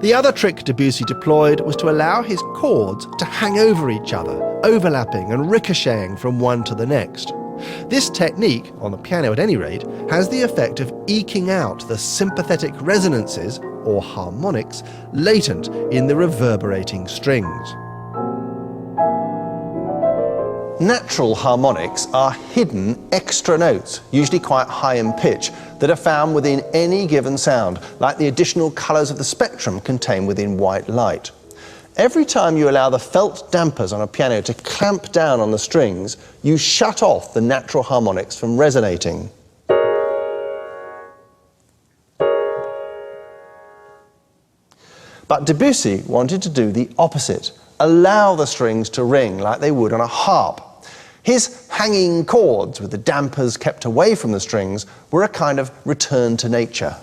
The other trick Debussy deployed was to allow his chords to hang over each other, overlapping and ricocheting from one to the next. This technique, on the piano at any rate, has the effect of eking out the sympathetic resonances, or harmonics, latent in the reverberating strings. Natural harmonics are hidden extra notes, usually quite high in pitch, that are found within any given sound, like the additional colours of the spectrum contained within white light. Every time you allow the felt dampers on a piano to clamp down on the strings, you shut off the natural harmonics from resonating. But Debussy wanted to do the opposite, allow the strings to ring like they would on a harp. His hanging chords, with the dampers kept away from the strings, were a kind of return to nature.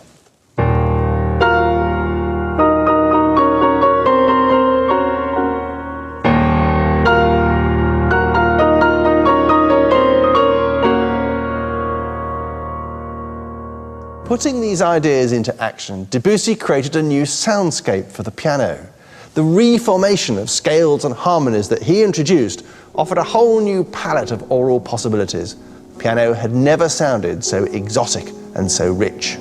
Putting these ideas into action, Debussy created a new soundscape for the piano. The reformation of scales and harmonies that he introduced offered a whole new palette of aural possibilities. Piano had never sounded so exotic and so rich.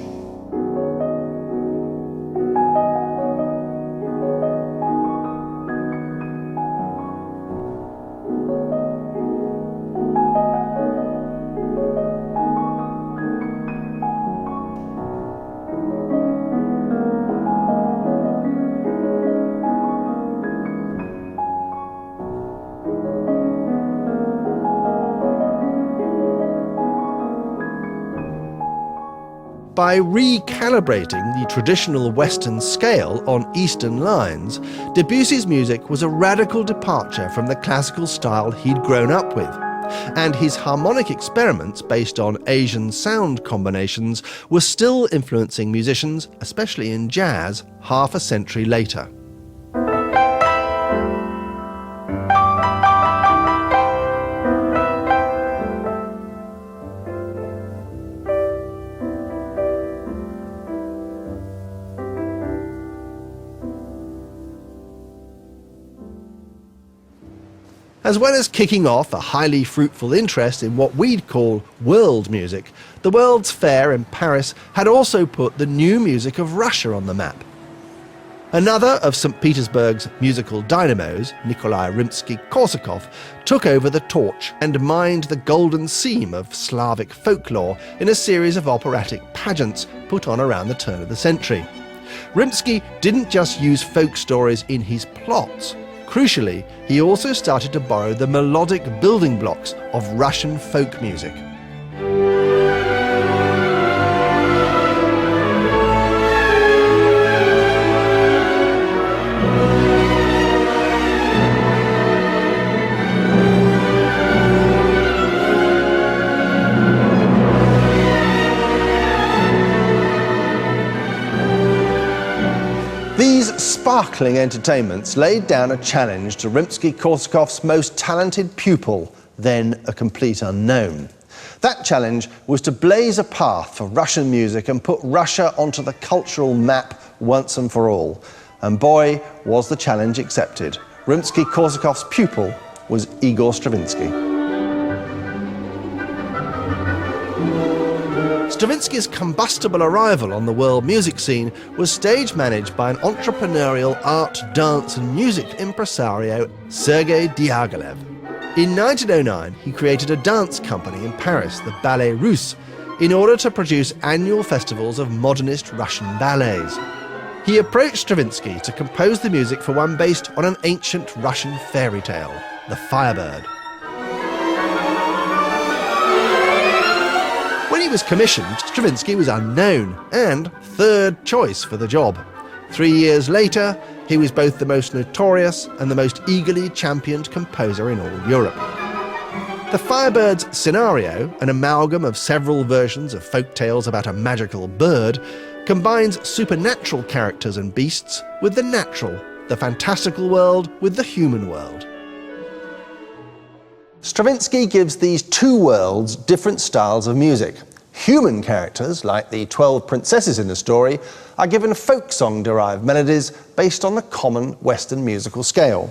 By recalibrating the traditional Western scale on Eastern lines, Debussy's music was a radical departure from the classical style he'd grown up with, and his harmonic experiments based on Asian sound combinations were still influencing musicians, especially in jazz, half a century later. As well as kicking off a highly fruitful interest in what we'd call world music, the World's Fair in Paris had also put the new music of Russia on the map. Another of St. Petersburg's musical dynamos, Nikolai Rimsky-Korsakov, took over the torch and mined the golden seam of Slavic folklore in a series of operatic pageants put on around the turn of the century. Rimsky didn't just use folk stories in his plots. Crucially, he also started to borrow the melodic building blocks of Russian folk music. These sparkling entertainments laid down a challenge to Rimsky-Korsakov's most talented pupil, then a complete unknown. That challenge was to blaze a path for Russian music and put Russia onto the cultural map once and for all. And boy, was the challenge accepted. Rimsky-Korsakov's pupil was Igor Stravinsky. Stravinsky's combustible arrival on the world music scene was stage managed by an entrepreneurial art, dance and music impresario, Sergei Diaghilev. In 1909, he created a dance company in Paris, the Ballet Russe, in order to produce annual festivals of modernist Russian ballets. He approached Stravinsky to compose the music for one based on an ancient Russian fairy tale, The Firebird. When he was commissioned, Stravinsky was unknown and third choice for the job. 3 years later, he was both the most notorious and the most eagerly championed composer in all Europe. The Firebird's scenario, an amalgam of several versions of folk tales about a magical bird, combines supernatural characters and beasts with the natural, the fantastical world with the human world. Stravinsky gives these two worlds different styles of music. Human characters, like the 12 princesses in the story, are given folk song-derived melodies based on the common Western musical scale.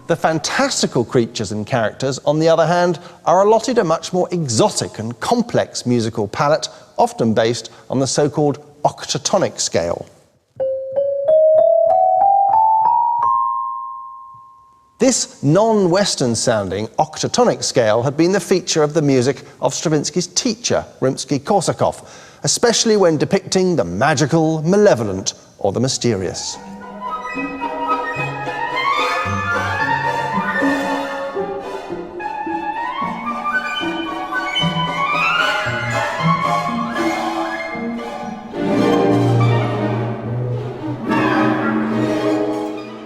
The fantastical creatures and characters, on the other hand, are allotted a much more exotic and complex musical palette, often based on the so-called octatonic scale. This non-Western sounding octatonic scale had been the feature of the music of Stravinsky's teacher, Rimsky-Korsakov, especially when depicting the magical, malevolent, or the mysterious.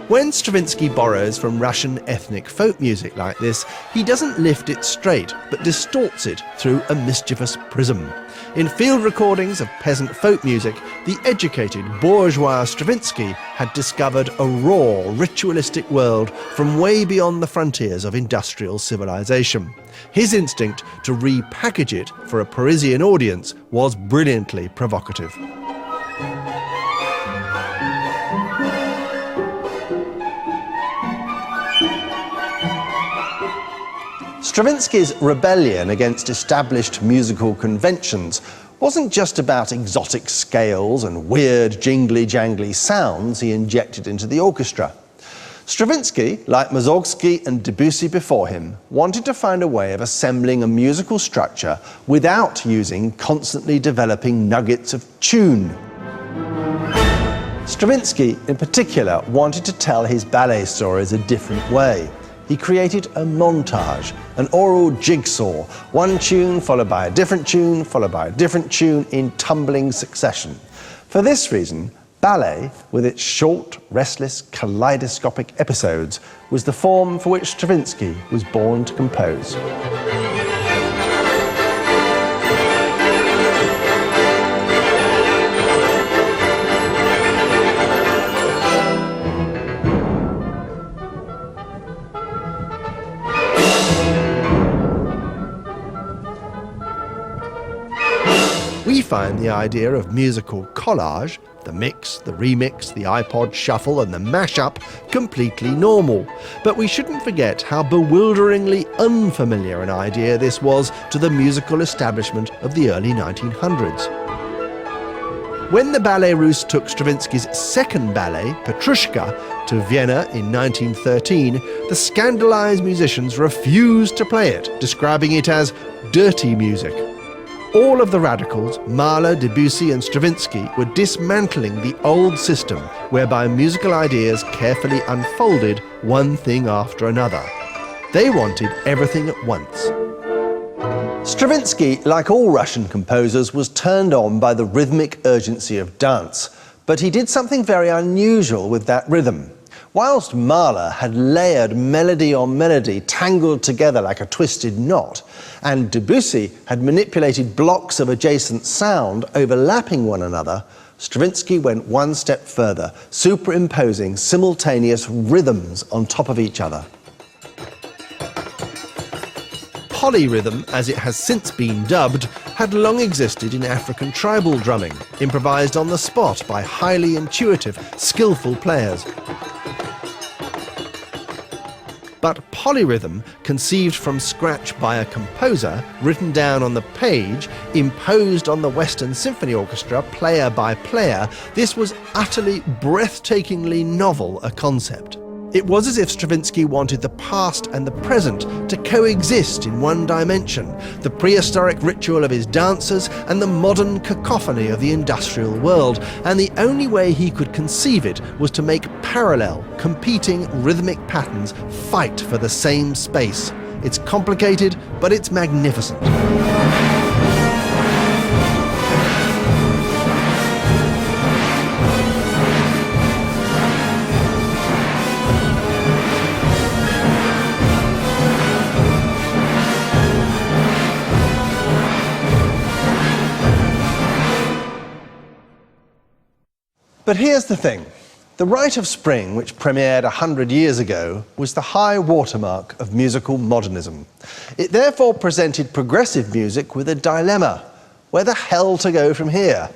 When Stravinsky borrows from Russian ethnic folk music like this, he doesn't lift it straight, but distorts it through a mischievous prism. In field recordings of peasant folk music, the educated bourgeois Stravinsky had discovered a raw, ritualistic world from way beyond the frontiers of industrial civilization. His instinct to repackage it for a Parisian audience was brilliantly provocative. Stravinsky's rebellion against established musical conventions wasn't just about exotic scales and weird jingly-jangly sounds he injected into the orchestra. Stravinsky, like Mussorgsky and Debussy before him, wanted to find a way of assembling a musical structure without using constantly developing nuggets of tune. Stravinsky, in particular, wanted to tell his ballet stories a different way. He created a montage, an oral jigsaw, one tune followed by a different tune, followed by a different tune in tumbling succession. For this reason, ballet, with its short, restless, kaleidoscopic episodes, was the form for which Stravinsky was born to compose. We find the idea of musical collage, the mix, the remix, the iPod shuffle and the mashup, completely normal. But we shouldn't forget how bewilderingly unfamiliar an idea this was to the musical establishment of the early 1900s. When the Ballet Russe took Stravinsky's second ballet, Petrushka, to Vienna in 1913, the scandalized musicians refused to play it, describing it as dirty music. All of the radicals, Mahler, Debussy and Stravinsky, were dismantling the old system whereby musical ideas carefully unfolded one thing after another. They wanted everything at once. Stravinsky, like all Russian composers, was turned on by the rhythmic urgency of dance, but he did something very unusual with that rhythm. Whilst Mahler had layered melody on melody tangled together like a twisted knot, and Debussy had manipulated blocks of adjacent sound overlapping one another, Stravinsky went one step further, superimposing simultaneous rhythms on top of each other. Polyrhythm, as it has since been dubbed, had long existed in African tribal drumming, improvised on the spot by highly intuitive, skillful players. But polyrhythm, conceived from scratch by a composer, written down on the page, imposed on the Western Symphony Orchestra player by player, this was utterly, breathtakingly novel a concept. It was as if Stravinsky wanted the past and the present to coexist in one dimension, the prehistoric ritual of his dancers and the modern cacophony of the industrial world, and the only way he could conceive it was to make parallel, competing rhythmic patterns fight for the same space. It's complicated, but it's magnificent. But here's the thing. The Rite of Spring, which premiered 100 years ago, was the high watermark of musical modernism. It therefore presented progressive music with a dilemma. Where the hell to go from here?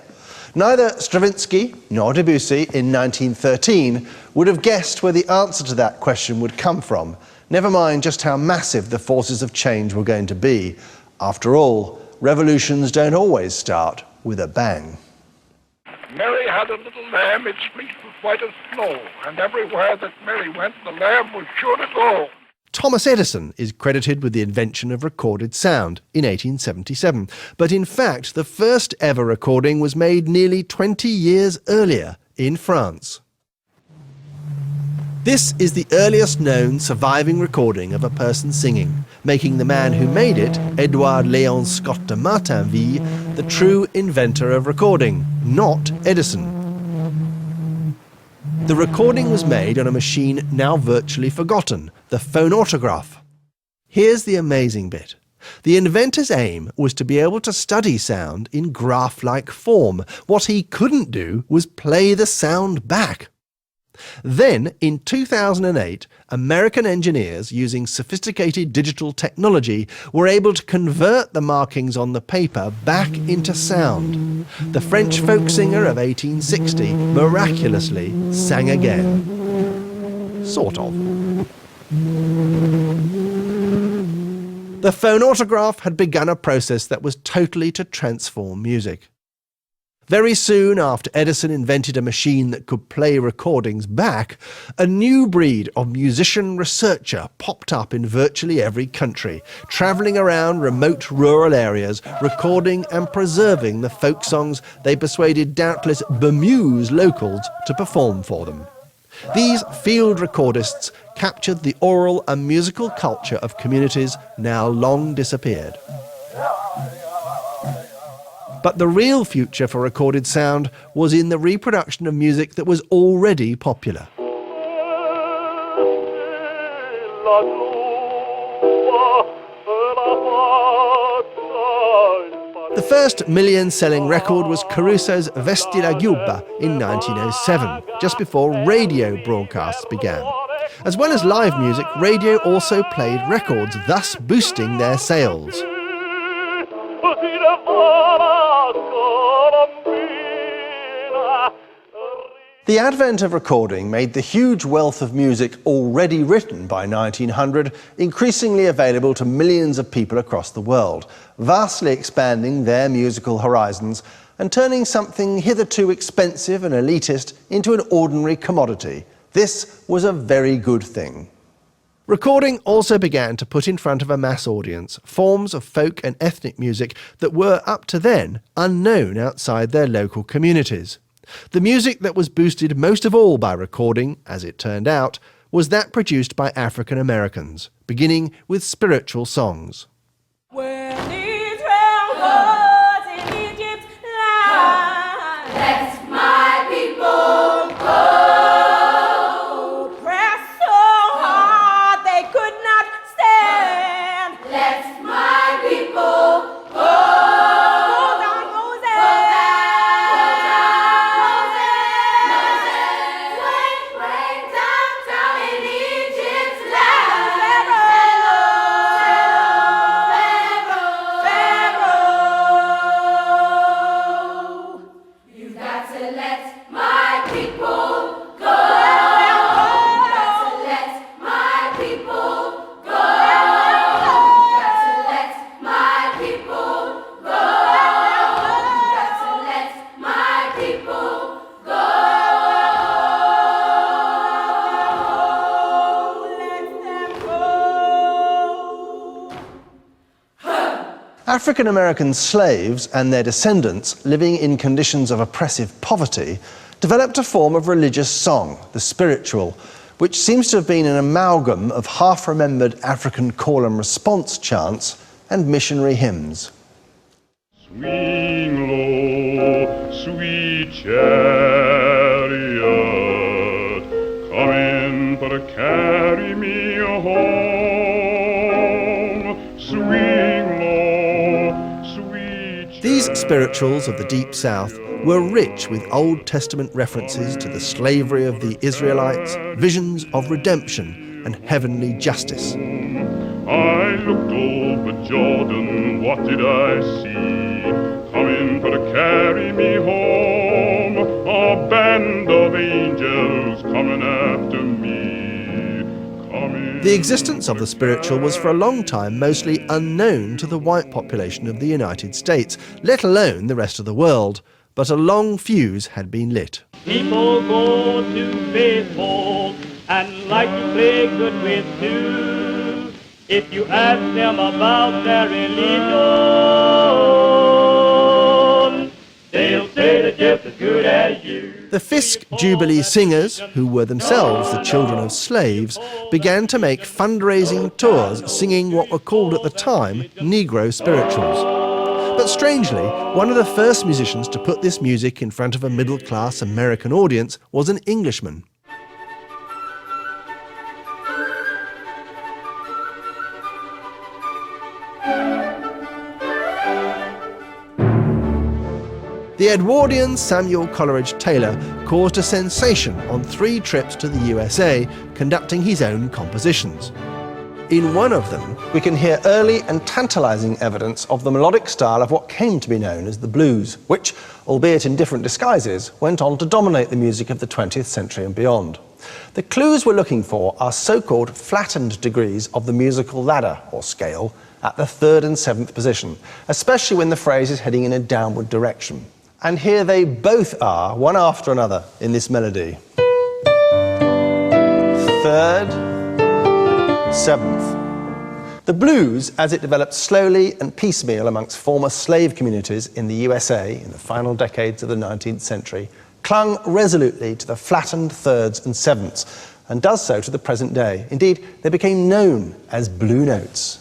Neither Stravinsky nor Debussy in 1913 would have guessed where the answer to that question would come from, never mind just how massive the forces of change were going to be. After all, revolutions don't always start with a bang. Mary had a little lamb, its fleece was white as snow, and everywhere that Mary went, the lamb was sure to go. Thomas Edison is credited with the invention of recorded sound in 1877, but in fact the first ever recording was made nearly 20 years earlier in France. This is the earliest known surviving recording of a person singing, making the man who made it, Edouard Léon Scott de Martinville, the true inventor of recording, not Edison. The recording was made on a machine now virtually forgotten, the phonautograph. Here's the amazing bit. The inventor's aim was to be able to study sound in graph-like form. What he couldn't do was play the sound back. Then, in 2008, American engineers using sophisticated digital technology were able to convert the markings on the paper back into sound. The French folk singer of 1860 miraculously sang again. Sort of. The phonautograph had begun a process that was totally to transform music. Very soon after Edison invented a machine that could play recordings back, a new breed of musician-researcher popped up in virtually every country, travelling around remote rural areas, recording and preserving the folk songs they persuaded doubtless bemused locals to perform for them. These field recordists captured the oral and musical culture of communities now long disappeared. But the real future for recorded sound was in the reproduction of music that was already popular. The first million-selling record was Caruso's Vesti la Giubba in 1907, just before radio broadcasts began. As well as live music, radio also played records, thus boosting their sales. The advent of recording made the huge wealth of music already written by 1900 increasingly available to millions of people across the world, vastly expanding their musical horizons and turning something hitherto expensive and elitist into an ordinary commodity. This was a very good thing. Recording also began to put in front of a mass audience forms of folk and ethnic music that were, up to then, unknown outside their local communities. The music that was boosted most of all by recording, as it turned out, was that produced by African Americans, beginning with spiritual songs. When Israel was in Egypt's land, let my people go. Pressed so hard they could not stand. Let my people go. African-American slaves and their descendants living in conditions of oppressive poverty developed a form of religious song, the spiritual, which seems to have been an amalgam of half-remembered African call and response chants and missionary hymns. Swing low, sweet chariot, come in but carry me home. Swing low, sweet chariot. These spirituals of the Deep South were rich with Old Testament references to the slavery of the Israelites, visions of redemption and heavenly justice. I looked over Jordan, what did I see? Coming to carry me home, a band of angels coming after me. The existence of the spiritual was for a long time mostly unknown to the white population of the United States, let alone the rest of the world. But a long fuse had been lit. People go to baseball and like to play good with too. If you ask them about their religion, they'll say they're just as good as you. The Fisk Jubilee Singers, who were themselves the children of slaves, began to make fundraising tours singing what were called at the time Negro spirituals. But strangely, one of the first musicians to put this music in front of a middle-class American audience was an Englishman. The Edwardian Samuel Coleridge Taylor caused a sensation on 3 trips to the USA, conducting his own compositions. In one of them, we can hear early and tantalising evidence of the melodic style of what came to be known as the blues, which, albeit in different disguises, went on to dominate the music of the 20th century and beyond. The clues we're looking for are so-called flattened degrees of the musical ladder, or scale, at the 3rd and 7th position, especially when the phrase is heading in a downward direction. And here they both are, one after another, in this melody. 3rd, 7th. The blues, as it developed slowly and piecemeal amongst former slave communities in the USA in the final decades of the 19th century, clung resolutely to the flattened 3rds and 7ths, and does so to the present day. Indeed, they became known as blue notes.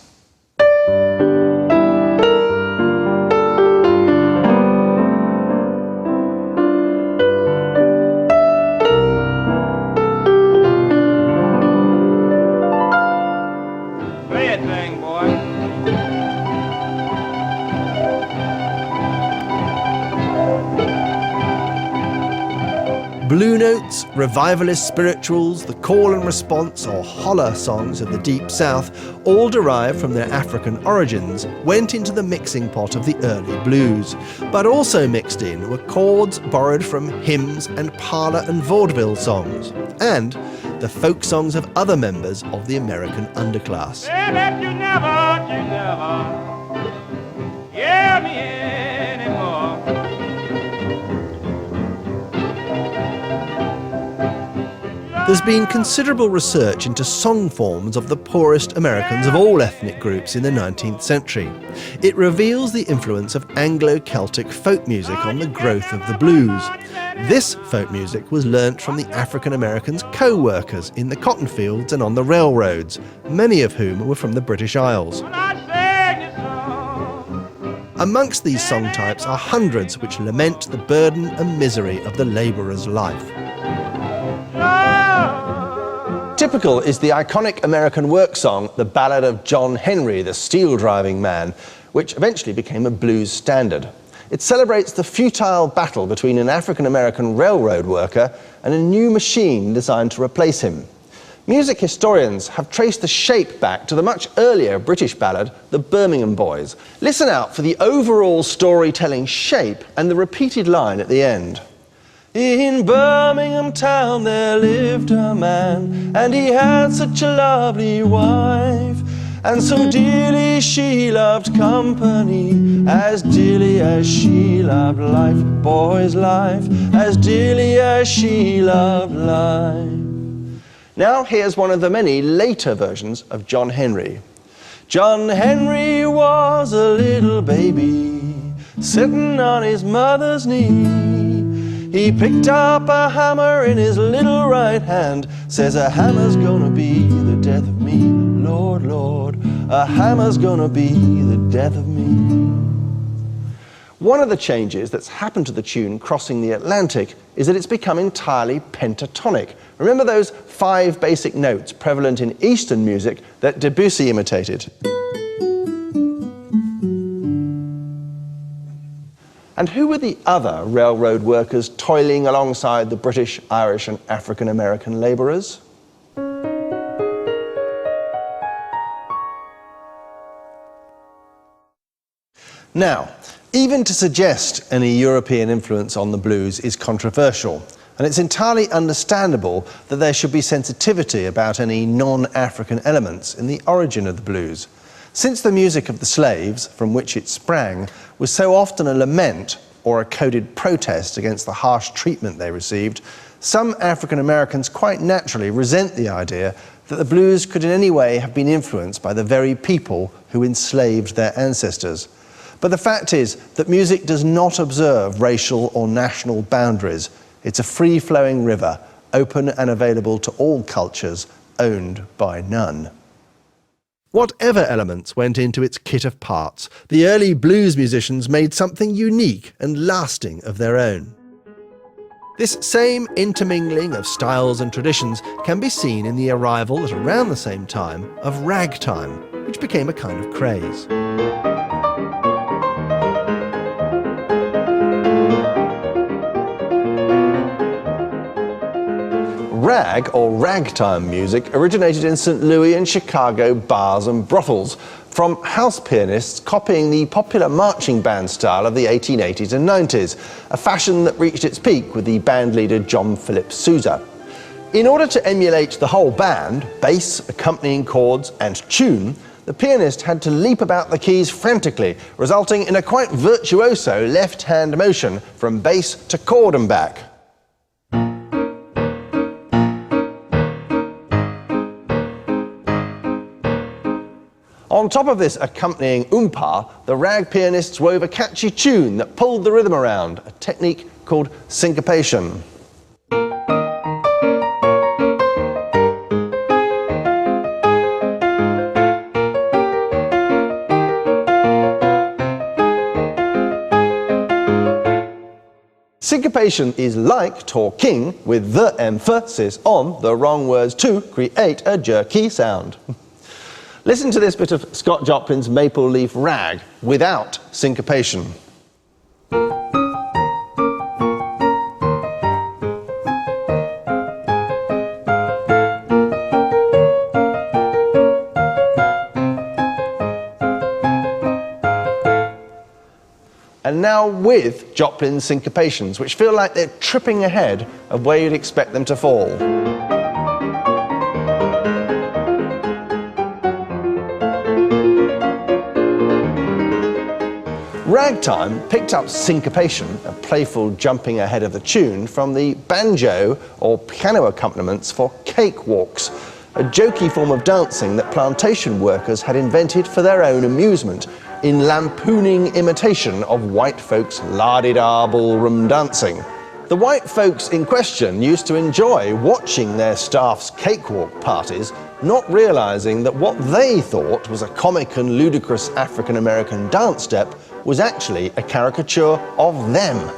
Blue notes, revivalist spirituals, the call and response or holler songs of the Deep South, all derived from their African origins, went into the mixing pot of the early blues. But also mixed in were chords borrowed from hymns and parlour and vaudeville songs, and the folk songs of other members of the American underclass. Say that you never hear me anymore. There's been considerable research into song forms of the poorest Americans of all ethnic groups in the 19th century. It reveals the influence of Anglo-Celtic folk music on the growth of the blues. This folk music was learnt from the African Americans' co-workers in the cotton fields and on the railroads, many of whom were from the British Isles. Amongst these song types are hundreds which lament the burden and misery of the labourer's life. Typical is the iconic American work song, The Ballad of John Henry, the steel-driving man, which eventually became a blues standard. It celebrates the futile battle between an African-American railroad worker and a new machine designed to replace him. Music historians have traced the shape back to the much earlier British ballad, The Birmingham Boys. Listen out for the overall storytelling shape and the repeated line at the end. In Birmingham town there lived a man, and he had such a lovely wife, and so dearly she loved company, as dearly as she loved life, boys, life, as dearly as she loved life. Now here's one of the many later versions of John Henry. John Henry was a little baby sitting on his mother's knee. He picked up a hammer in his little right hand, says a hammer's gonna be the death of me, Lord, Lord, a hammer's gonna be the death of me. One of the changes that's happened to the tune crossing the Atlantic is that it's become entirely pentatonic. Remember those 5 basic notes prevalent in Eastern music that Debussy imitated? And who were the other railroad workers toiling alongside the British, Irish and African American labourers? Now, even to suggest any European influence on the blues is controversial, and it's entirely understandable that there should be sensitivity about any non-African elements in the origin of the blues. Since the music of the slaves, from which it sprang, was so often a lament or a coded protest against the harsh treatment they received, some African Americans quite naturally resent the idea that the blues could in any way have been influenced by the very people who enslaved their ancestors. But the fact is that music does not observe racial or national boundaries. It's a free-flowing river, open and available to all cultures, owned by none. Whatever elements went into its kit of parts, the early blues musicians made something unique and lasting of their own. This same intermingling of styles and traditions can be seen in the arrival at around the same time of ragtime, which became a kind of craze. Rag, or ragtime music, originated in St. Louis and Chicago bars and brothels, from house pianists copying the popular marching band style of the 1880s and 90s, a fashion that reached its peak with the band leader John Philip Sousa. In order to emulate the whole band, bass, accompanying chords and tune, the pianist had to leap about the keys frantically, resulting in a quite virtuoso left-hand motion from bass to chord and back. On top of this accompanying oompa, the rag pianists wove a catchy tune that pulled the rhythm around, a technique called syncopation. Syncopation is like talking with the emphasis on the wrong words to create a jerky sound. Listen to this bit of Scott Joplin's Maple Leaf Rag without syncopation. And now with Joplin's syncopations, which feel like they're tripping ahead of where you'd expect them to fall. Ragtime picked up syncopation, a playful jumping ahead of the tune, from the banjo or piano accompaniments for cakewalks, a jokey form of dancing that plantation workers had invented for their own amusement, in lampooning imitation of white folks' la-di-da ballroom dancing. The white folks in question used to enjoy watching their staff's cakewalk parties, not realising that what they thought was a comic and ludicrous African-American dance step was actually a caricature of them.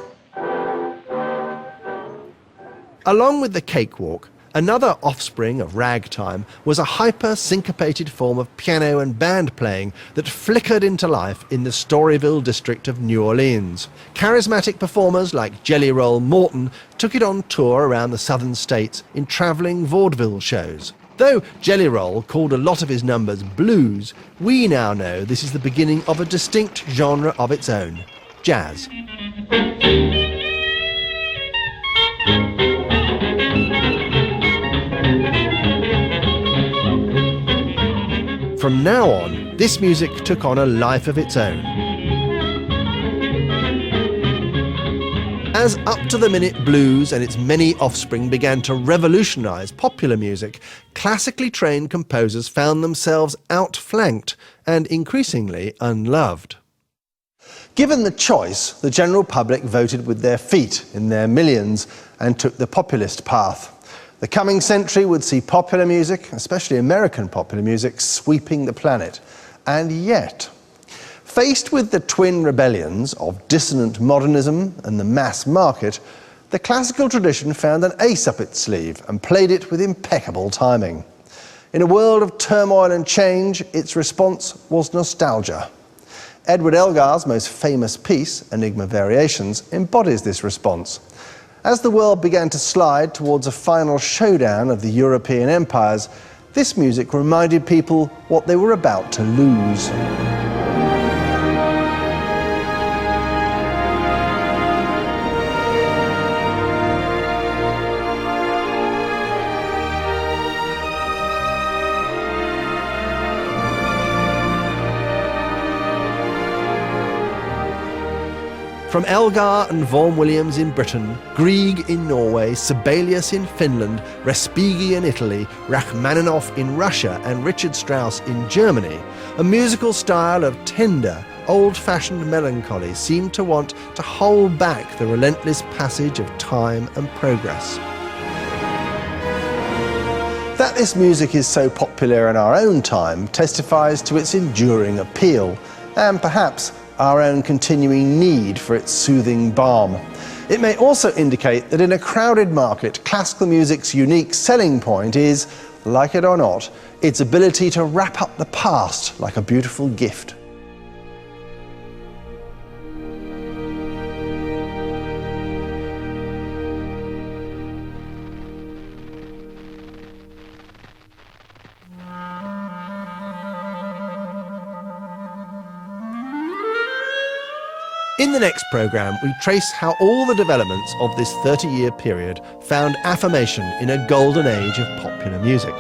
Along with the cakewalk, another offspring of ragtime was a hyper-syncopated form of piano and band playing that flickered into life in the Storyville district of New Orleans. Charismatic performers like Jelly Roll Morton took it on tour around the southern states in travelling vaudeville shows. Though Jelly Roll called a lot of his numbers blues, we now know this is the beginning of a distinct genre of its own, jazz. From now on, this music took on a life of its own. As up-to-the-minute blues and its many offspring began to revolutionise popular music, classically trained composers found themselves outflanked and increasingly unloved. Given the choice, the general public voted with their feet in their millions and took the populist path. The coming century would see popular music, especially American popular music, sweeping the planet. And yet, faced with the twin rebellions of dissonant modernism and the mass market, the classical tradition found an ace up its sleeve and played it with impeccable timing. In a world of turmoil and change, its response was nostalgia. Edward Elgar's most famous piece, Enigma Variations, embodies this response. As the world began to slide towards a final showdown of the European empires, this music reminded people what they were about to lose. From Elgar and Vaughan Williams in Britain, Grieg in Norway, Sibelius in Finland, Respighi in Italy, Rachmaninoff in Russia and Richard Strauss in Germany, a musical style of tender, old-fashioned melancholy seemed to want to hold back the relentless passage of time and progress. That this music is so popular in our own time testifies to its enduring appeal, and perhaps our own continuing need for its soothing balm. It may also indicate that in a crowded market, classical music's unique selling point is, like it or not, its ability to wrap up the past like a beautiful gift. In the next programme, we trace how all the developments of this 30-year period found affirmation in a golden age of popular music.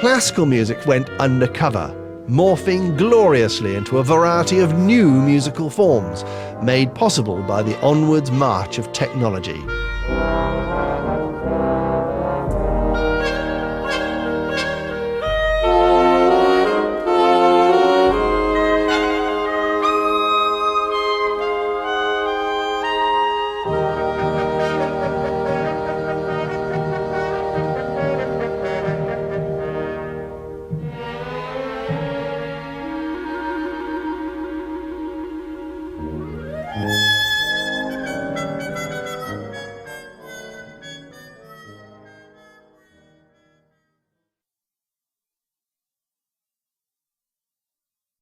Classical music went undercover, morphing gloriously into a variety of new musical forms, made possible by the onwards march of technology.